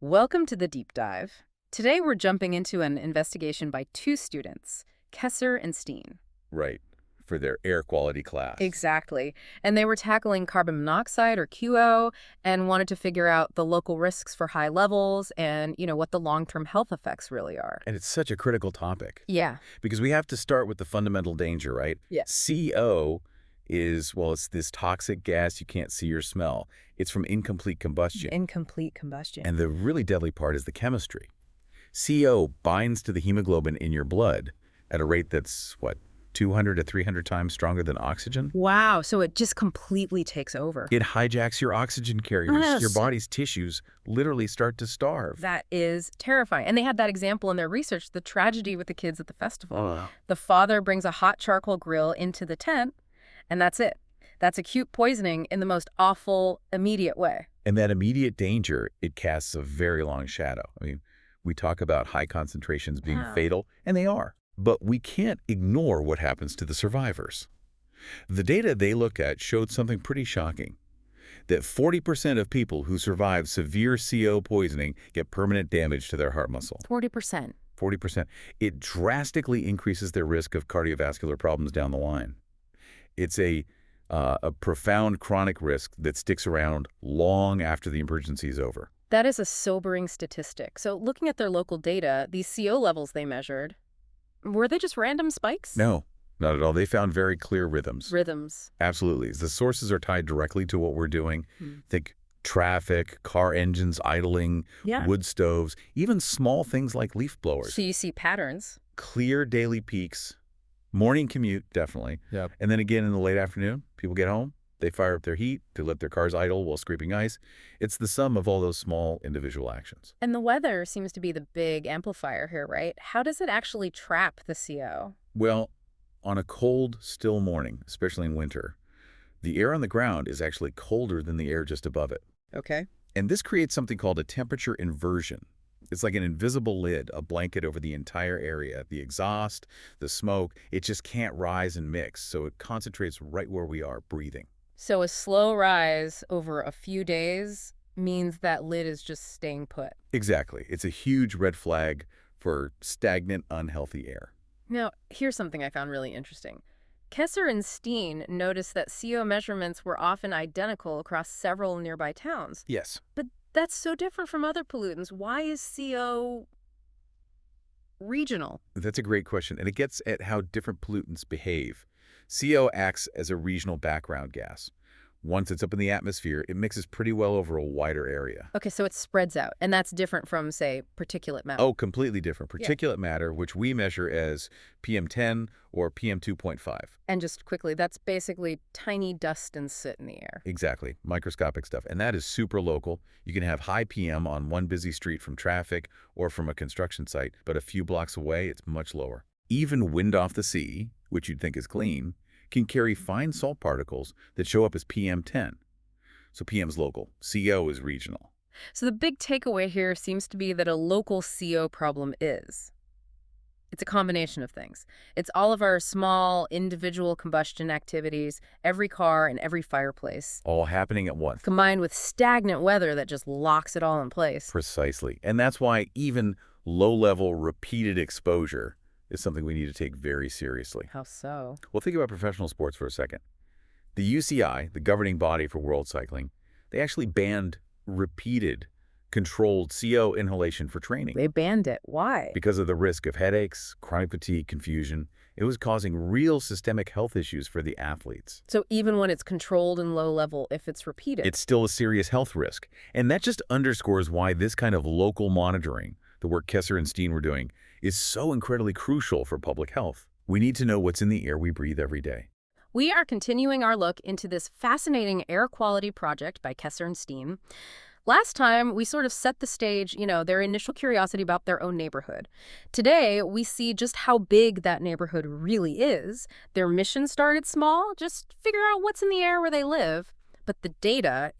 Welcome to the deep dive. Today we're jumping into an investigation by two students, Kesser and Steen. Right, for their air quality class. Exactly. And they were tackling carbon monoxide or QO and wanted to figure out the local risks for high levels and, what the long-term health effects really are. And it's such a critical topic Yeah. because we have to start with the fundamental danger, right? Yeah. CO is, well, it's this toxic gas you can't see or smell. It's from incomplete combustion. Incomplete combustion. And the really deadly part is the chemistry. CO binds to the hemoglobin in your blood at a rate that's, 200 to 300 times stronger than oxygen? Wow, so it just completely takes over. It hijacks your oxygen carriers. Yes. Your body's tissues literally start to starve. That is terrifying. And they had that example in their research, the tragedy with the kids at the festival. Ugh. The father brings a hot charcoal grill into the tent, and that's it. That's acute poisoning in the most awful, immediate way. And that immediate danger, it casts a very long shadow. I mean, we talk about high concentrations being fatal, and they are. But we can't ignore what happens to the survivors. The data they looked at showed something pretty shocking, that 40% of people who survive severe CO poisoning get permanent damage to their heart muscle. 40%. 40%. It drastically increases their risk of cardiovascular problems down the line. It's a profound chronic risk that sticks around long after the emergency is over. That is a sobering statistic. So looking at their local data, these CO levels they measured, were they just random spikes? No, not at all. They found very clear rhythms. Rhythms. Absolutely. The sources are tied directly to what we're doing. Think traffic, car engines idling, wood stoves, even small things like leaf blowers. So you see patterns. Clear daily peaks. Morning commute, definitely. Yep. And then again in the late afternoon, people get home, they fire up their heat, they let their cars idle while scraping ice. It's the sum of all those small individual actions. And the weather seems to be the big amplifier here, right? How does it actually trap the CO? Well, on a cold, still morning, especially in winter, the air on the ground is actually colder than the air just above it. Okay. And this creates something called a temperature inversion. It's like an invisible lid, a blanket over the entire area. The exhaust, the smoke, it just can't rise and mix, so it concentrates right where we are breathing. So a slow rise over a few days means that lid is just staying put. Exactly. It's a huge red flag for stagnant, unhealthy air. Now, here's something I found really interesting. Kesser and Steen noticed that CO measurements were often identical across several nearby towns. Yes. But that's so different from other pollutants. Why is CO regional? That's a great question, and it gets at how different pollutants behave. CO acts as a regional background gas. Once it's up in the atmosphere, it mixes pretty well over a wider area. Okay, so it spreads out, and that's different from, say, particulate matter. Oh, completely different. Particulate matter, which we measure as PM10 or PM2.5. And just quickly, that's basically tiny dust and soot in the air. Exactly. Microscopic stuff. And that is super local. You can have high PM on one busy street from traffic or from a construction site, but a few blocks away, it's much lower. Even wind off the sea, which you'd think is clean, can carry fine salt particles that show up as PM10. So PM's local, CO is regional. So the big takeaway here seems to be that a local CO problem is. It's a combination of things. It's all of our small individual combustion activities, every car and every fireplace, All happening at once. combined with stagnant weather that just locks it all in place. Precisely. And that's why even low-level repeated exposure is something we need to take very seriously. How so? Well, think about professional sports for a second. The UCI, the governing body for world cycling, they actually banned repeated, controlled CO inhalation for training. They banned it. Why? Because of the risk of headaches, chronic fatigue, confusion. It was causing real systemic health issues for the athletes. So even when it's controlled and low level, if it's repeated. It's still a serious health risk. And that just underscores why this kind of local monitoring, the work Kesser and Steen were doing, is so incredibly crucial for public health. We need to know what's in the air we breathe every day. We are continuing our look into this fascinating air quality project by Kesser and Steen. Last time, we sort of set the stage, their initial curiosity about their own neighborhood. Today, we see just how big that neighborhood really is. Their mission started small, just figure out what's in the air where they live. But the data,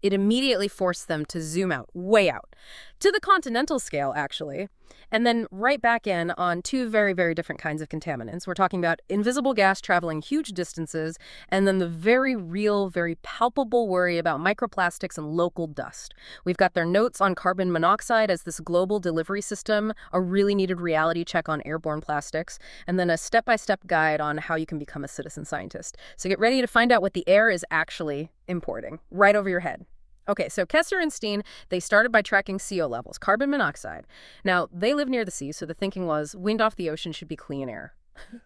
It immediately forced them to zoom out, way out, to the continental scale, actually, and then right back in on two very, very different kinds of contaminants. We're talking about invisible gas traveling huge distances, and then the very real, very palpable worry about microplastics and local dust. We've got their notes on carbon monoxide as this global delivery system, a really needed reality check on airborne plastics, and then a step-by-step guide on how you can become a citizen scientist. So get ready to find out what the air is actually importing, right over your head. Okay, so Kesser and Steen, they started by tracking CO levels, carbon monoxide. Now, they live near the sea, so the thinking was wind off the ocean should be clean air.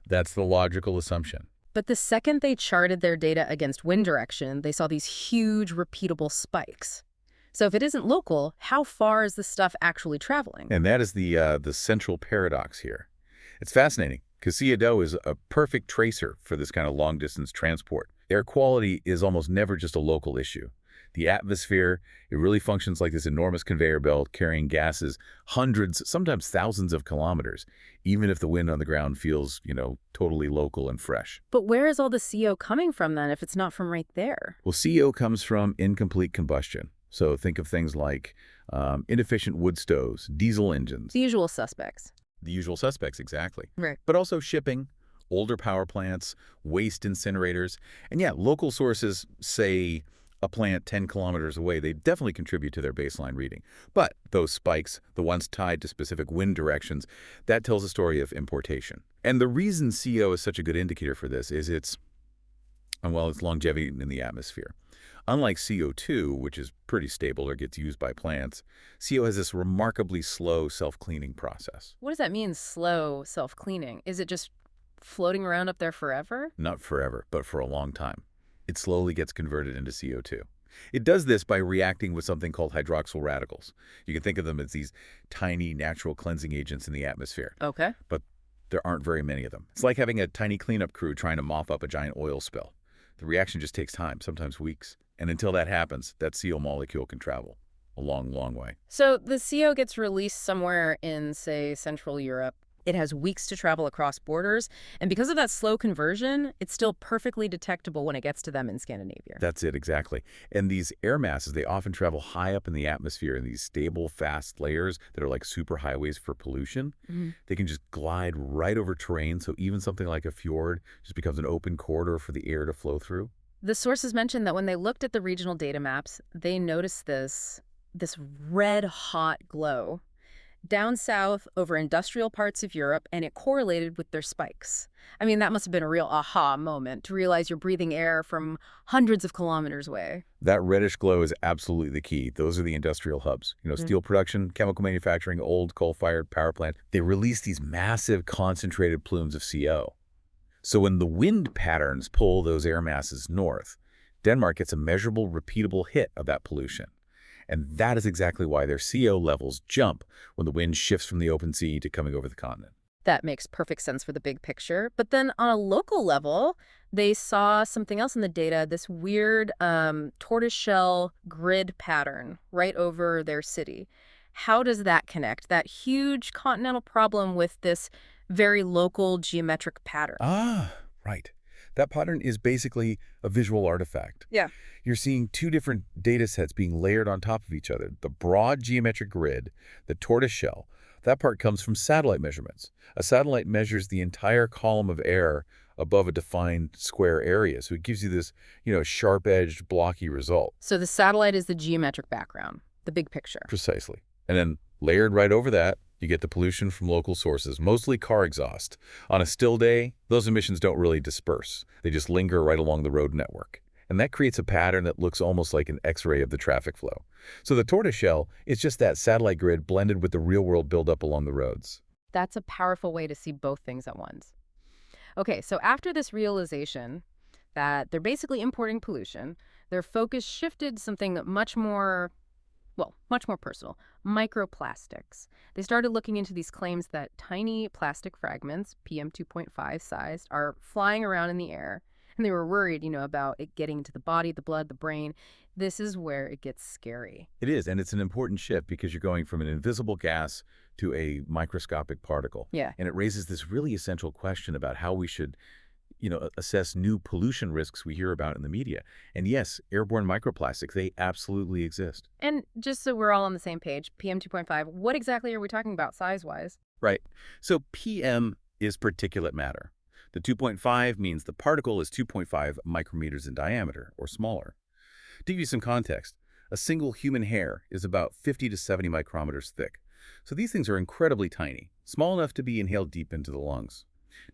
That's the logical assumption. But the second they charted their data against wind direction, they saw these huge, repeatable spikes. So if it isn't local, how far is this stuff actually traveling? And that is the central paradox here. It's fascinating, because meadow is a perfect tracer for this kind of long-distance transport. Air quality is almost never just a local issue. The atmosphere, it really functions like this enormous conveyor belt carrying gases hundreds, sometimes thousands of kilometers, even if the wind on the ground feels, totally local and fresh. But where is all the CO coming from then if it's not from right there? Well, CO comes from incomplete combustion. So think of things like inefficient wood stoves, diesel engines. The usual suspects. The usual suspects, exactly. Right. But also shipping, older power plants, waste incinerators. And yeah, local sources say a plant 10 kilometers away, they definitely contribute to their baseline reading. But those spikes, the ones tied to specific wind directions, that tells a story of importation. And the reason CO is such a good indicator for this is its longevity in the atmosphere. Unlike CO2, which is pretty stable or gets used by plants, CO has this remarkably slow self-cleaning process. What does that mean, slow self-cleaning? Is it just floating around up there forever? Not forever, but for a long time. It slowly gets converted into CO2. It does this by reacting with something called hydroxyl radicals. You can think of them as these tiny natural cleansing agents in the atmosphere. Okay. But there aren't very many of them. It's like having a tiny cleanup crew trying to mop up a giant oil spill. The reaction just takes time, sometimes weeks. And until that happens, that CO molecule can travel a long, long way. So the CO gets released somewhere in, say, Central Europe. It has weeks to travel across borders, and because of that slow conversion, it's still perfectly detectable when it gets to them in Scandinavia. That's it, exactly. And these air masses, they often travel high up in the atmosphere in these stable, fast layers that are like superhighways for pollution. They can just glide right over terrain, so even something like a fjord just becomes an open corridor for the air to flow through. The sources mentioned that when they looked at the regional data maps, they noticed this red-hot glow down south over industrial parts of Europe, and it correlated with their spikes. I mean, that must have been a real aha moment to realize you're breathing air from hundreds of kilometers away. That reddish glow is absolutely the key. Those are the industrial hubs. Steel production, chemical manufacturing, old coal-fired power plant. They release these massive concentrated plumes of CO. So when the wind patterns pull those air masses north, Denmark gets a measurable, repeatable hit of that pollution. And that is exactly why their CO levels jump when the wind shifts from the open sea to coming over the continent. That makes perfect sense for the big picture. But then on a local level, they saw something else in the data, this weird tortoiseshell grid pattern right over their city. How does that connect, that huge continental problem, with this very local geometric pattern? Ah, right. That pattern is basically a visual artifact. Yeah. You're seeing two different data sets being layered on top of each other. The broad geometric grid, the tortoise shell, that part comes from satellite measurements. A satellite measures the entire column of air above a defined square area. So it gives you this, sharp-edged, blocky result. So the satellite is the geometric background, the big picture. Precisely. And then layered right over that, you get the pollution from local sources, mostly car exhaust. On a still day, those emissions don't really disperse. They just linger right along the road network. And that creates a pattern that looks almost like an X-ray of the traffic flow. So the tortoiseshell is just that satellite grid blended with the real-world buildup along the roads. That's a powerful way to see both things at once. Okay, so after this realization that they're basically importing pollution, their focus shifted to something much more personal, microplastics. They started looking into these claims that tiny plastic fragments, PM 2.5 sized, are flying around in the air. And they were worried, about it getting into the body, the blood, the brain. This is where it gets scary. It is, and it's an important shift because you're going from an invisible gas to a microscopic particle. Yeah. And it raises this really essential question about how we should assess new pollution risks we hear about in the media. And yes, airborne microplastics, they absolutely exist. And just so we're all on the same page, PM 2.5, what exactly are we talking about size-wise? Right. So PM is particulate matter. The 2.5 means the particle is 2.5 micrometers in diameter, or smaller. To give you some context, a single human hair is about 50 to 70 micrometers thick. So these things are incredibly tiny, small enough to be inhaled deep into the lungs.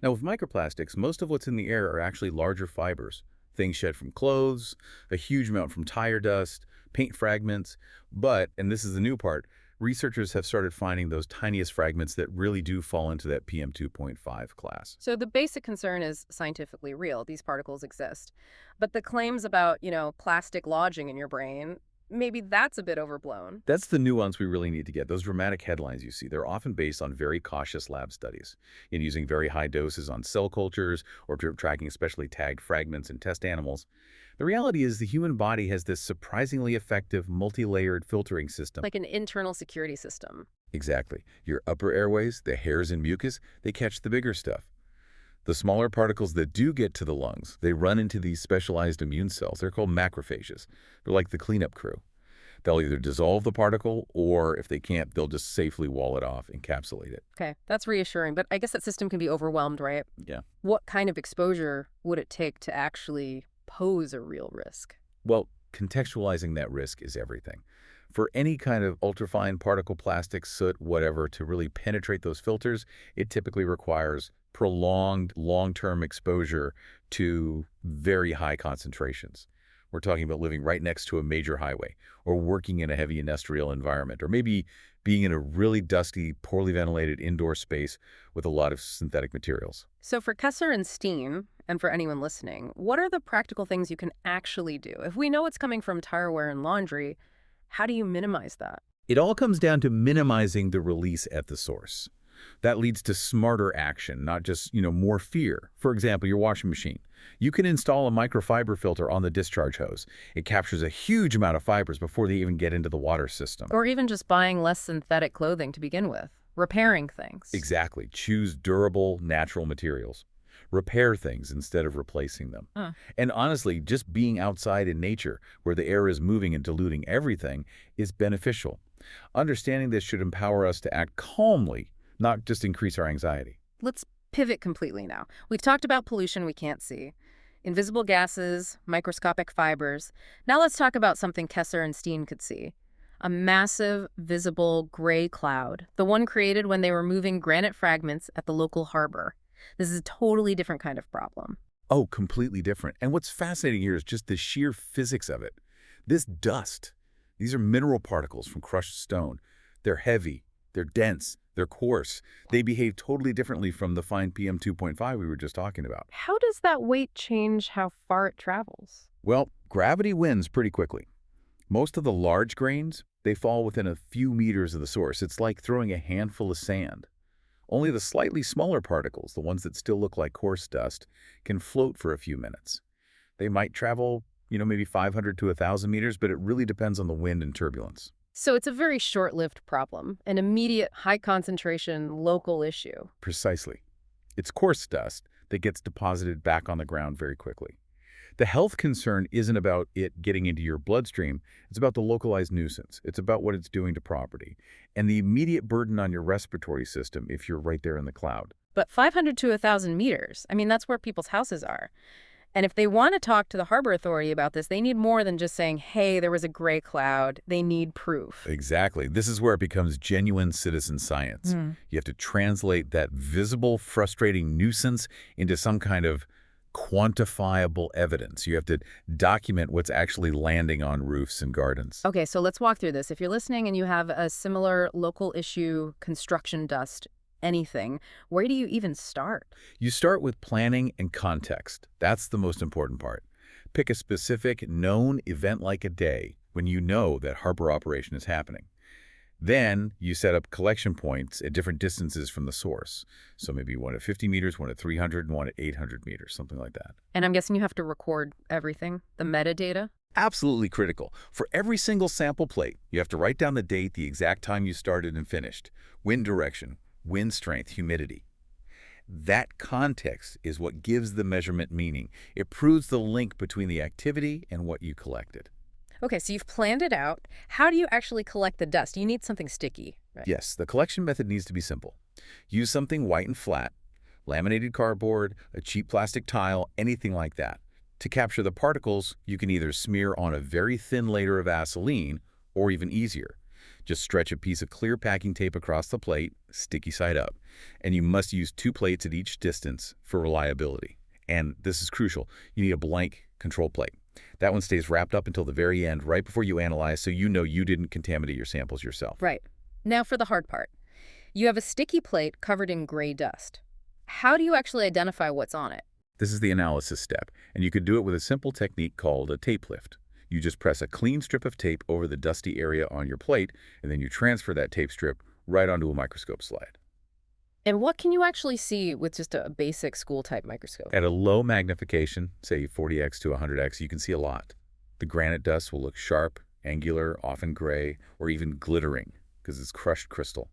Now, with microplastics, most of what's in the air are actually larger fibers, things shed from clothes, a huge amount from tire dust, paint fragments. But, and this is the new part, researchers have started finding those tiniest fragments that really do fall into that PM 2.5 class. So the basic concern is scientifically real. These particles exist. But the claims about, plastic lodging in your brain, maybe that's a bit overblown. That's the nuance we really need to get. Those dramatic headlines you see, they're often based on very cautious lab studies in using very high doses on cell cultures or tracking specially tagged fragments in test animals. The reality is the human body has this surprisingly effective multi-layered filtering system. Like an internal security system. Exactly. Your upper airways, the hairs and mucus, they catch the bigger stuff. The smaller particles that do get to the lungs, they run into these specialized immune cells. They're called macrophages. They're like the cleanup crew. They'll either dissolve the particle, or if they can't, they'll just safely wall it off, encapsulate it. Okay, that's reassuring, but I guess that system can be overwhelmed, right? Yeah. What kind of exposure would it take to actually pose a real risk? Well, contextualizing that risk is everything. For any kind of ultrafine particle, plastic, soot, whatever, to really penetrate those filters, it typically requires prolonged, long-term exposure to very high concentrations. We're talking about living right next to a major highway, or working in a heavy industrial environment, or maybe being in a really dusty, poorly ventilated indoor space with a lot of synthetic materials. So for Kesser and Steen, and for anyone listening, what are the practical things you can actually do? If we know it's coming from tire wear and laundry, how do you minimize that? It all comes down to minimizing the release at the source. That leads to smarter action, not just, more fear. For example, your washing machine. You can install a microfiber filter on the discharge hose. It captures a huge amount of fibers before they even get into the water system. Or even just buying less synthetic clothing to begin with. Repairing things. Exactly. Choose durable, natural materials. Repair things instead of replacing them. And honestly, just being outside in nature, where the air is moving and diluting everything, is beneficial. Understanding this should empower us to act calmly, not just increase our anxiety. Let's pivot completely now. We've talked about pollution we can't see, invisible gases, microscopic fibers. Now let's talk about something Kesser and Steen could see. A massive, visible gray cloud, the one created when they were moving granite fragments at the local harbor. This is a totally different kind of problem. Oh, completely different. And what's fascinating here is just the sheer physics of it. This dust, these are mineral particles from crushed stone. They're heavy, they're dense, they're coarse. They behave totally differently from the fine PM 2.5 we were just talking about. How does that weight change how far it travels? Well, gravity wins pretty quickly. Most of the large grains, they fall within a few meters of the source. It's like throwing a handful of sand. Only the slightly smaller particles, the ones that still look like coarse dust, can float for a few minutes. They might travel, maybe 500 to 1,000 meters, but it really depends on the wind and turbulence. So it's a very short-lived problem, an immediate, high-concentration, local issue. Precisely. It's coarse dust that gets deposited back on the ground very quickly. The health concern isn't about it getting into your bloodstream. It's about the localized nuisance. It's about what it's doing to property and the immediate burden on your respiratory system if you're right there in the cloud. But 500 to 1,000 meters, that's where people's houses are. And if they want to talk to the harbor authority about this, they need more than just saying, hey, there was a gray cloud. They need proof. Exactly. This is where it becomes genuine citizen science. You have to translate that visible, frustrating nuisance into some kind of quantifiable evidence. You have to document what's actually landing on roofs and gardens. Okay, so let's walk through this. If you're listening and you have a similar local issue, construction dust, anything, where do you even start? You start with planning and context. That's the most important part. Pick a specific known event like a day when you know that harbor operation is happening. Then you set up collection points at different distances from the source. So maybe one at 50 meters, one at 300, and one at 800 meters, something like that. And I'm guessing you have to record everything, the metadata? Absolutely critical. For every single sample plate, you have to write down the date, the exact time you started and finished, wind direction, wind strength, humidity. That context is what gives the measurement meaning. It proves the link between the activity and what you collected. Okay, so you've planned it out. How do you actually collect the dust? You need something sticky, right? Yes, the collection method needs to be simple. Use something white and flat, laminated cardboard, a cheap plastic tile, anything like that. To capture the particles, you can either smear on a very thin layer of Vaseline, or even easier, just stretch a piece of clear packing tape across the plate, sticky side up. And you must use 2 plates at each distance for reliability. And this is crucial. You need a blank control plate. That one stays wrapped up until the very end, right before you analyze, so you know you didn't contaminate your samples yourself. Right. Now for the hard part. You have a sticky plate covered in gray dust. How do you actually identify what's on it? This is the analysis step, and you could do it with a simple technique called a tape lift. You just press a clean strip of tape over the dusty area on your plate, and then you transfer that tape strip right onto a microscope slide. And what can you actually see with just a basic school-type microscope? At a low magnification, say 40x to 100x, you can see a lot. The granite dust will look sharp, angular, often gray, or even glittering, because it's crushed crystal.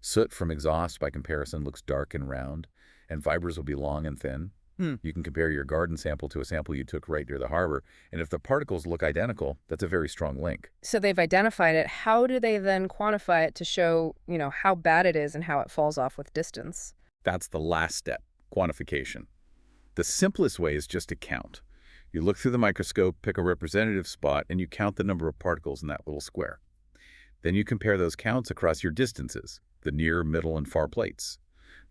Soot from exhaust, by comparison, looks dark and round, and fibers will be long and thin. You can compare your garden sample to a sample you took right near the harbor, and if the particles look identical, that's a very strong link. So they've identified it. How do they then quantify it to show, how bad it is and how it falls off with distance? That's the last step, quantification. The simplest way is just to count. You look through the microscope, pick a representative spot, and you count the number of particles in that little square. Then you compare those counts across your distances, the near, middle, and far plates.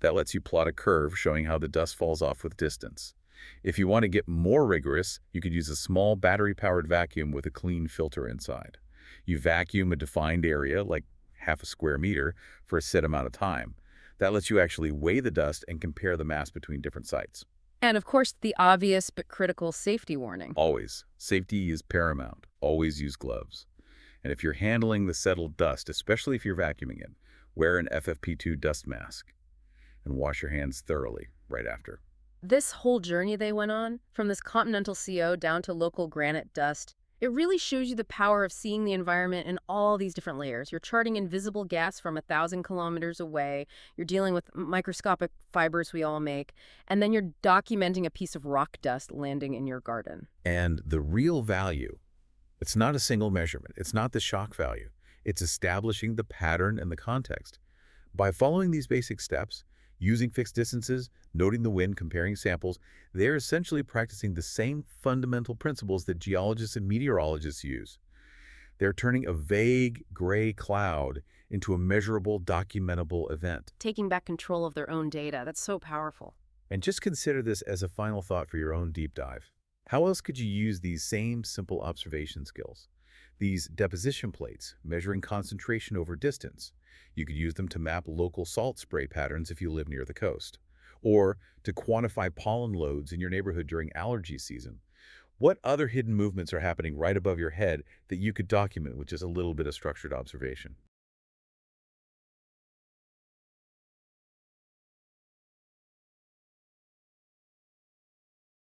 That lets you plot a curve showing how the dust falls off with distance. If you want to get more rigorous, you could use a small battery-powered vacuum with a clean filter inside. You vacuum a defined area, like half a square meter, for a set amount of time. That lets you actually weigh the dust and compare the mass between different sites. And of course, the obvious but critical safety warning. Always. Safety is paramount. Always use gloves. And if you're handling the settled dust, especially if you're vacuuming it, wear an FFP2 dust mask. And wash your hands thoroughly right after. This whole journey they went on, from this continental CO down to local granite dust, it really shows you the power of seeing the environment in all these different layers. You're charting invisible gas from 1,000 kilometers away, you're dealing with microscopic fibers we all make, and then you're documenting a piece of rock dust landing in your garden. And the real value, it's not a single measurement, it's not the shock value, it's establishing the pattern and the context. By following these basic steps, using fixed distances, noting the wind, comparing samples, they're essentially practicing the same fundamental principles that geologists and meteorologists use. They're turning a vague gray cloud into a measurable, documentable event. Taking back control of their own data, that's so powerful. And just consider this as a final thought for your own deep dive. How else could you use these same simple observation skills? These deposition plates, measuring concentration over distance. You could use them to map local salt spray patterns if you live near the coast, or to quantify pollen loads in your neighborhood during allergy season. What other hidden movements are happening right above your head that you could document with just a little bit of structured observation?